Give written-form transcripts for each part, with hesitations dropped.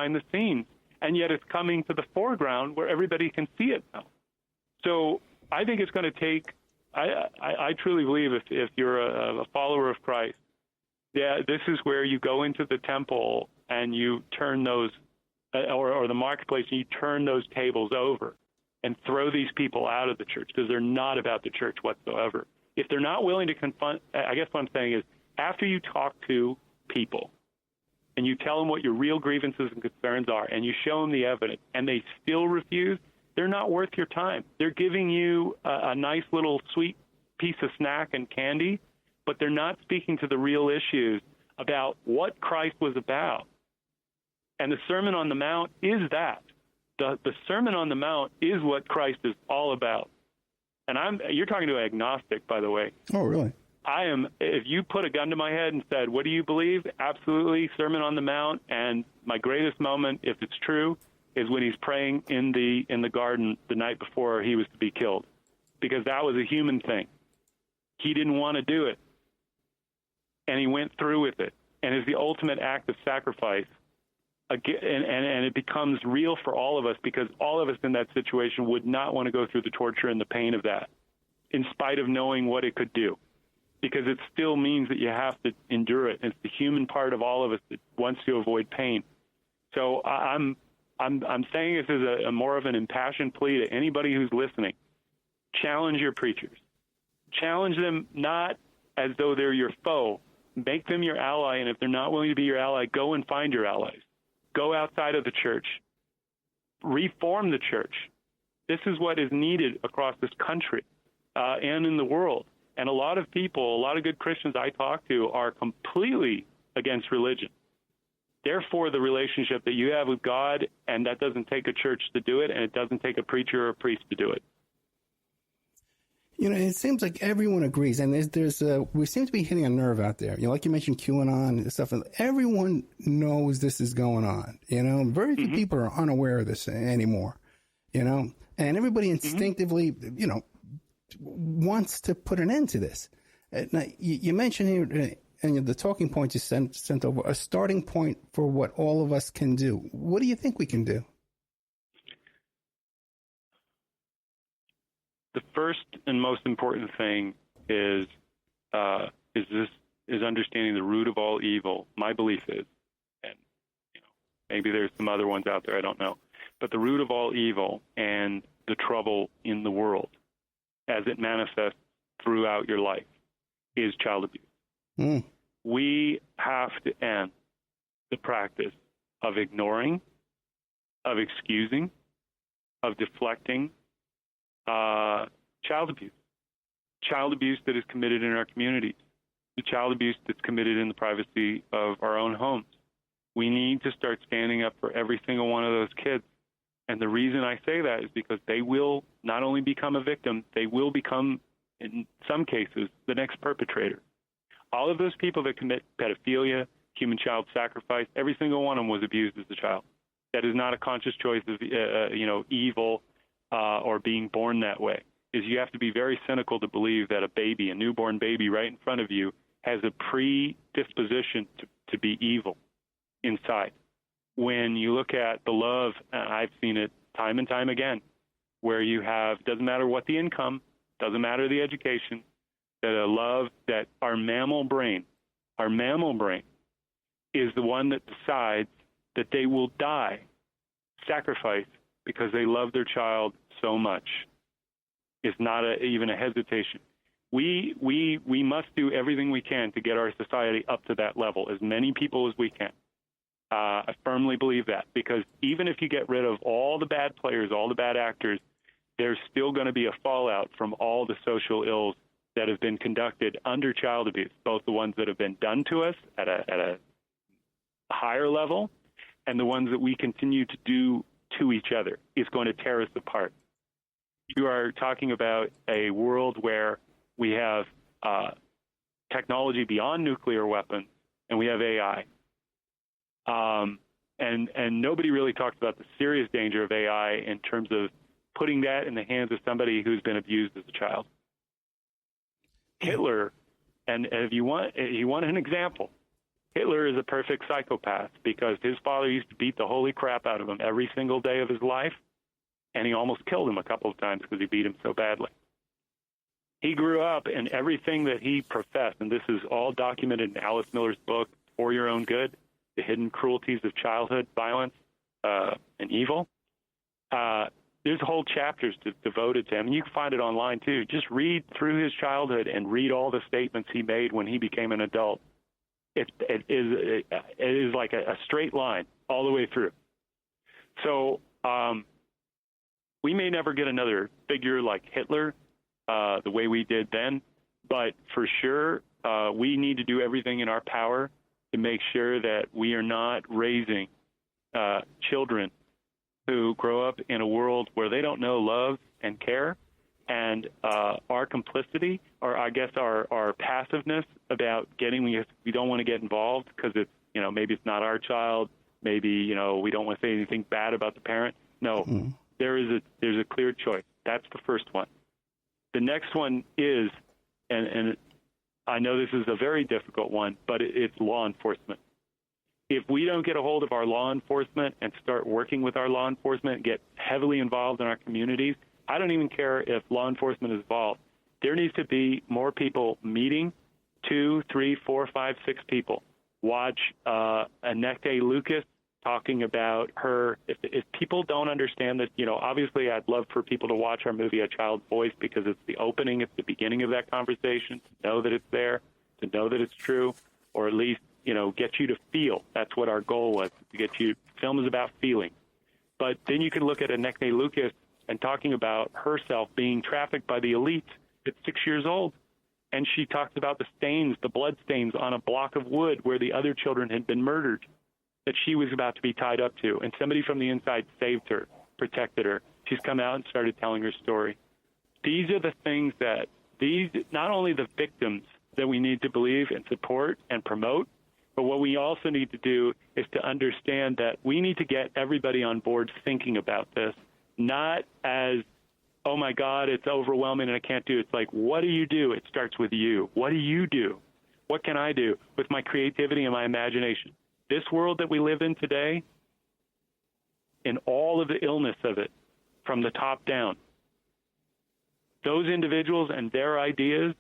behind the scenes, and yet it's coming to the foreground where everybody can see it now. So I think it's going to take, I truly believe if you're a follower of Christ, this is where you go into the temple and you turn those, or the marketplace, and you turn those tables over and throw these people out of the church because they're not about the church whatsoever. If they're not willing to confront, I guess what I'm saying is, after you talk to people and you tell them what your real grievances and concerns are and you show them the evidence and they still refuse, they're not worth your time. They're giving you a nice little sweet piece of snack and candy, but they're not speaking to the real issues about what Christ was about. And the Sermon on the Mount is that. The Sermon on the Mount is what Christ is all about. And you're talking to an agnostic, by the way. Oh, really? I am. If you put a gun to my head and said, what do you believe? Absolutely, Sermon on the Mount. And my greatest moment, if it's true, is when he's praying in the garden the night before he was to be killed, because that was a human thing. He didn't want to do it, and he went through with it, and it's the ultimate act of sacrifice. And it becomes real for all of us, because all of us in that situation would not want to go through the torture and the pain of that, in spite of knowing what it could do, because it still means that you have to endure it. It's the human part of all of us that wants to avoid pain. So I'm saying this as a more of an impassioned plea to anybody who's listening. Challenge your preachers. Challenge them not as though they're your foe. Make them your ally, and if they're not willing to be your ally, go and find your allies. Go outside of the church. Reform the church. This is what is needed across this country and in the world. And a lot of people, a lot of good Christians I talk to are completely against religion. Therefore, the relationship that you have with God, and that doesn't take a church to do it, and it doesn't take a preacher or a priest to do it. You know, it seems like everyone agrees, and we seem to be hitting a nerve out there. You know, like you mentioned QAnon and stuff. Everyone knows this is going on. You know, very few people are unaware of this anymore. You know, and everybody instinctively, you know, wants to put an end to this. Now, you mentioned here, and the talking point you sent over, a starting point for what all of us can do. What do you think we can do? The first and most important thing is understanding the root of all evil. My belief is, and you know, maybe there's some other ones out there, I don't know, but the root of all evil and the trouble in the world, as it manifests throughout your life, is child abuse. We have to end the practice of ignoring, of excusing, of deflecting child abuse that is committed in our communities, the child abuse that's committed in the privacy of our own homes. We need to start standing up for every single one of those kids. And the reason I say that is because they will not only become a victim, they will become, in some cases, the next perpetrator. All of those people that commit pedophilia, human child sacrifice, every single one of them was abused as a child. That is not a conscious choice of evil or being born that way. Is you have to be very cynical to believe that a newborn baby right in front of you, has a predisposition to be evil inside. When you look at the love, and I've seen it time and time again, where you have, doesn't matter what the income, doesn't matter the education, that a love that our mammal brain is the one that decides that they will die, sacrifice, because they love their child so much. It's not even a hesitation. We must do everything we can to get our society up to that level, as many people as we can. I firmly believe that, because even if you get rid of all the bad players, all the bad actors, there's still going to be a fallout from all the social ills that have been conducted under child abuse, both the ones that have been done to us at a higher level and the ones that we continue to do to each other is going to tear us apart. You are talking about a world where we have technology beyond nuclear weapons, and we have AI. And nobody really talks about the serious danger of AI in terms of putting that in the hands of somebody who's been abused as a child. Hitler, and if you want an example, Hitler is a perfect psychopath because his father used to beat the holy crap out of him every single day of his life, and he almost killed him a couple of times because he beat him so badly. He grew up, and everything that he professed, and this is all documented in Alice Miller's book, For Your Own Good, The Hidden Cruelties of Childhood Violence and Evil. There's whole chapters devoted to him, and you can find it online too. Just read through his childhood and read all the statements he made when he became an adult. It is like a straight line all the way through. So we may never get another figure like Hitler the way we did then, but for sure we need to do everything in our power to make sure that we are not raising children who grow up in a world where they don't know love and care, and our complicity, or I guess our passiveness about we don't want to get involved because it's, maybe it's not our child, maybe, we don't want to say anything bad about the parent. No, there's a clear choice. That's the first one. The next one is, and I know this is a very difficult one, but it's law enforcement. If we don't get a hold of our law enforcement and start working with our law enforcement and get heavily involved in our communities, I don't even care if law enforcement is involved. There needs to be more people meeting, 2, 3, 4, 5, 6 people. Watch Annette Lucas talking about her. If people don't understand that, obviously I'd love for people to watch our movie A Child's Voice because it's the opening, it's the beginning of that conversation, to know that it's there, to know that it's true, or at least get you to feel. That's what our goal was, to get you. Film is about feeling. But then you can look at Annette Lucas and talking about herself being trafficked by the elites at 6 years old. And she talks about the stains, the blood stains on a block of wood where the other children had been murdered that she was about to be tied up to. And somebody from the inside saved her, protected her. She's come out and started telling her story. These are the things that not only the victims that we need to believe and support and promote, but what we also need to do is to understand that we need to get everybody on board thinking about this, not as, oh, my God, it's overwhelming and I can't do it. It's like, what do you do? It starts with you. What do you do? What can I do with my creativity and my imagination? This world that we live in today, in all of the illness of it, from the top down, those individuals and their ideas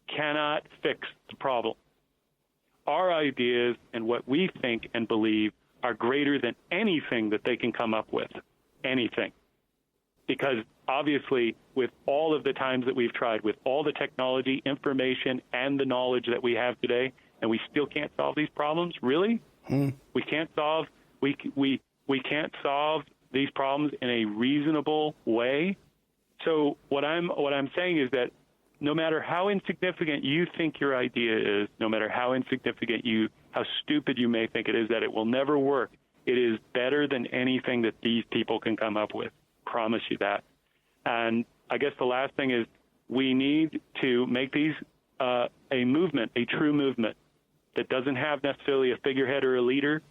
cannot fix the problem. Our ideas and what we think and believe are greater than anything that they can come up with, anything. Because obviously, with all of the times that we've tried, with all the technology, information, and the knowledge that we have today, and we still can't solve these problems, really? We can't solve these problems in a reasonable way. So what I'm saying is that no matter how insignificant you think your idea is, no matter how stupid you may think it is, that it will never work, it is better than anything that these people can come up with. Promise you that. And I guess the last thing is we need to make these a movement, a true movement that doesn't have necessarily a figurehead or a leader,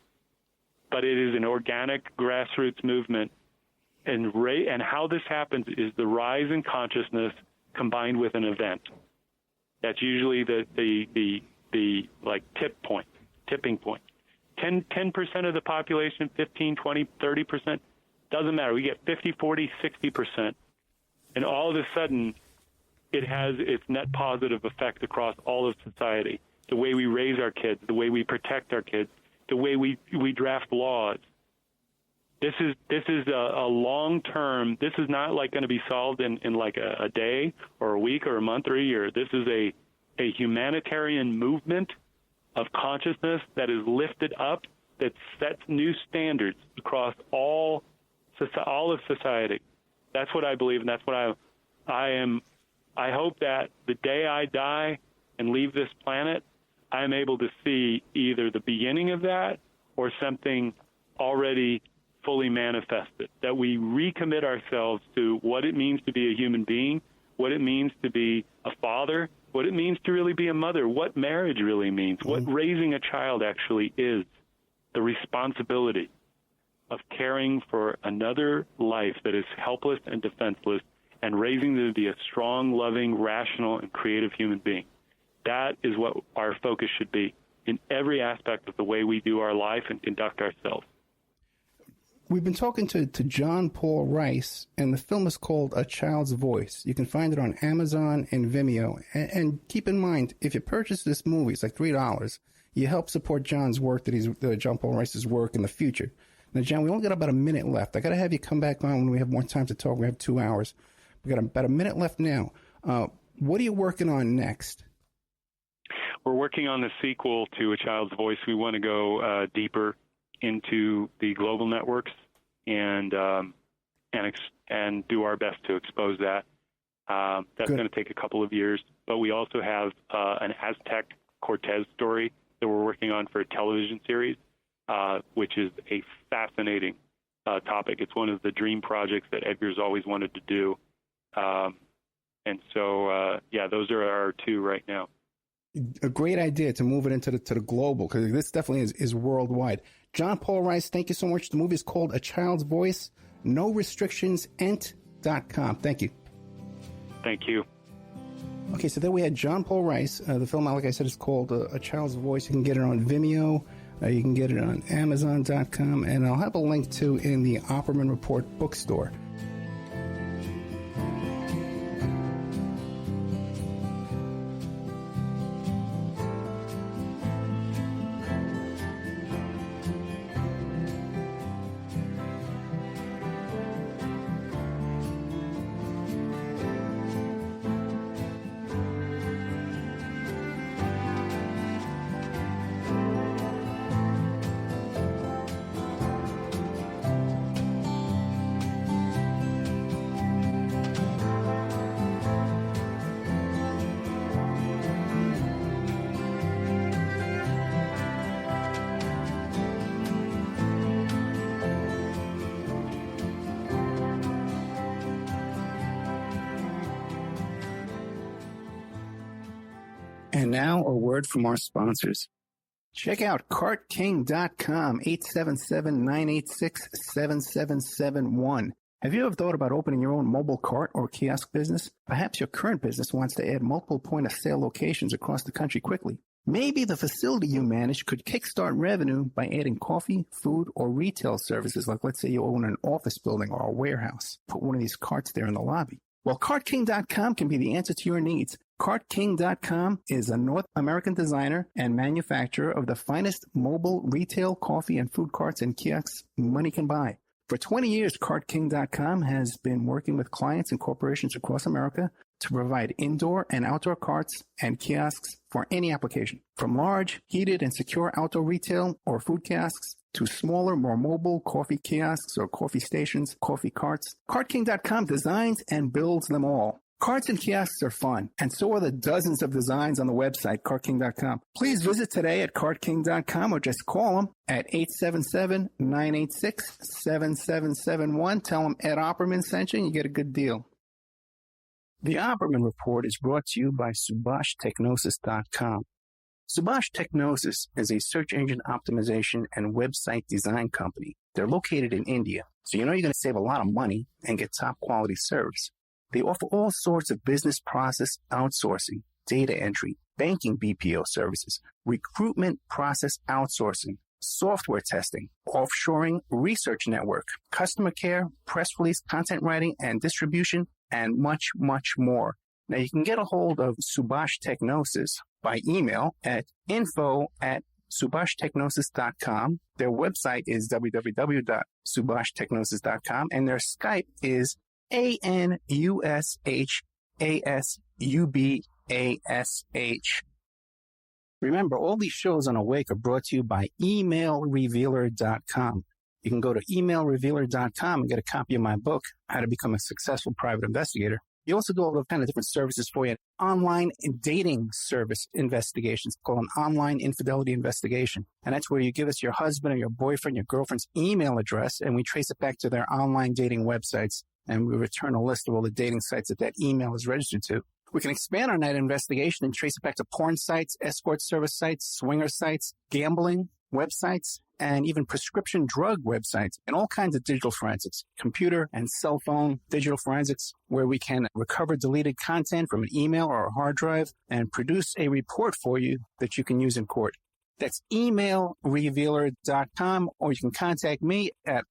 but it is an organic grassroots movement. And how this happens is the rise in consciousness combined with an event. That's usually the like tipping point. 10% of the population, 15, 20, 30%, doesn't matter. We get 50, 40, 60%. And all of a sudden, it has its net positive effect across all of society. The way we raise our kids, the way we protect our kids, the way we draft laws. This is a long-term, this is not like going to be solved in like a day or a week or a month or a year. This is a humanitarian movement of consciousness that is lifted up, that sets new standards across all of society. That's what I believe, and that's what I hope that the day I die and leave this planet, I am able to see either the beginning of that or something already fully manifested, that we recommit ourselves to what it means to be a human being, what it means to be a father, what it means to really be a mother, what marriage really means, what raising a child actually is, the responsibility of caring for another life that is helpless and defenseless and raising them to be a strong, loving, rational, and creative human being. That is what our focus should be. in every aspect of the way we do our life and conduct ourselves. We've been talking to John Paul Rice, and the film is called A Child's Voice. You can find it on Amazon and Vimeo. And keep in mind, if you purchase this movie, it's like $3. You help support John's work, John Paul Rice's work in the future. Now, John, we only got about a minute left. I got to have you come back on when we have more time to talk. We have 2 hours. We got about a minute left now. What are you working on next? We're working on the sequel to A Child's Voice. We want to go deeper into the global networks and do our best to expose that. That's going to take a couple of years. But we also have an Aztec Cortez story that we're working on for a television series, which is a fascinating topic. It's one of the dream projects that Edgar's always wanted to do. And so, those are our two right now. A great idea to move it into the global, because this definitely is worldwide. John Paul Rice, thank you so much. The movie is called A Child's Voice. No restrictions, ent.com. Thank you. Thank you. Okay, so there we had John Paul Rice. The film, like I said, is called A Child's Voice. You can get it on Vimeo. You can get it on Amazon.com. And I'll have a link to in the Opperman Report bookstore. And now a word from our sponsors. Check out cartking.com, 877-986-7771. Have you ever thought about opening your own mobile cart or kiosk business? Perhaps your current business wants to add multiple point-of-sale locations across the country quickly. Maybe the facility you manage could kickstart revenue by adding coffee, food, or retail services, like let's say you own an office building or a warehouse. Put one of these carts there in the lobby. Well, cartking.com can be the answer to your needs. Cartking.com is a North American designer and manufacturer of the finest mobile retail coffee and food carts and kiosks money can buy. For 20 years, Cartking.com has been working with clients and corporations across America to provide indoor and outdoor carts and kiosks for any application. From large, heated, and secure outdoor retail or food kiosks to smaller, more mobile coffee kiosks or coffee stations, coffee carts, Cartking.com designs and builds them all. Carts and kiosks are fun, and so are the dozens of designs on the website, cartking.com. Please visit today at cartking.com or just call them at 877-986-7771. Tell them Ed Opperman sent you and you get a good deal. The Opperman Report is brought to you by SubhashTechnosis.com. Subash Technosis is a search engine optimization and website design company. They're located in India, so you know you're going to save a lot of money and get top quality service. They offer all sorts of business process outsourcing, data entry, banking BPO services, recruitment process outsourcing, software testing, offshoring, research network, customer care, press release, content writing and distribution, and much, much more. Now, you can get a hold of Subhash Technosis by email at info@subhashtechnosis.com. Their website is www.subhashtechnosis.com, and their Skype is ANUSHASUBASH. Remember, all these shows on Awake are brought to you by emailrevealer.com. You can go to emailrevealer.com and get a copy of my book, How to Become a Successful Private Investigator. You also do all the kind of different services for you. Online dating service investigations called an online infidelity investigation. And that's where you give us your husband or your boyfriend, your girlfriend's email address, and we trace it back to their online dating websites. And we return a list of all the dating sites that email is registered to. We can expand on that investigation and trace it back to porn sites, escort service sites, swinger sites, gambling websites, and even prescription drug websites, and all kinds of digital forensics, computer and cell phone digital forensics, where we can recover deleted content from an email or a hard drive and produce a report for you that you can use in court. That's emailrevealer.com, or you can contact me at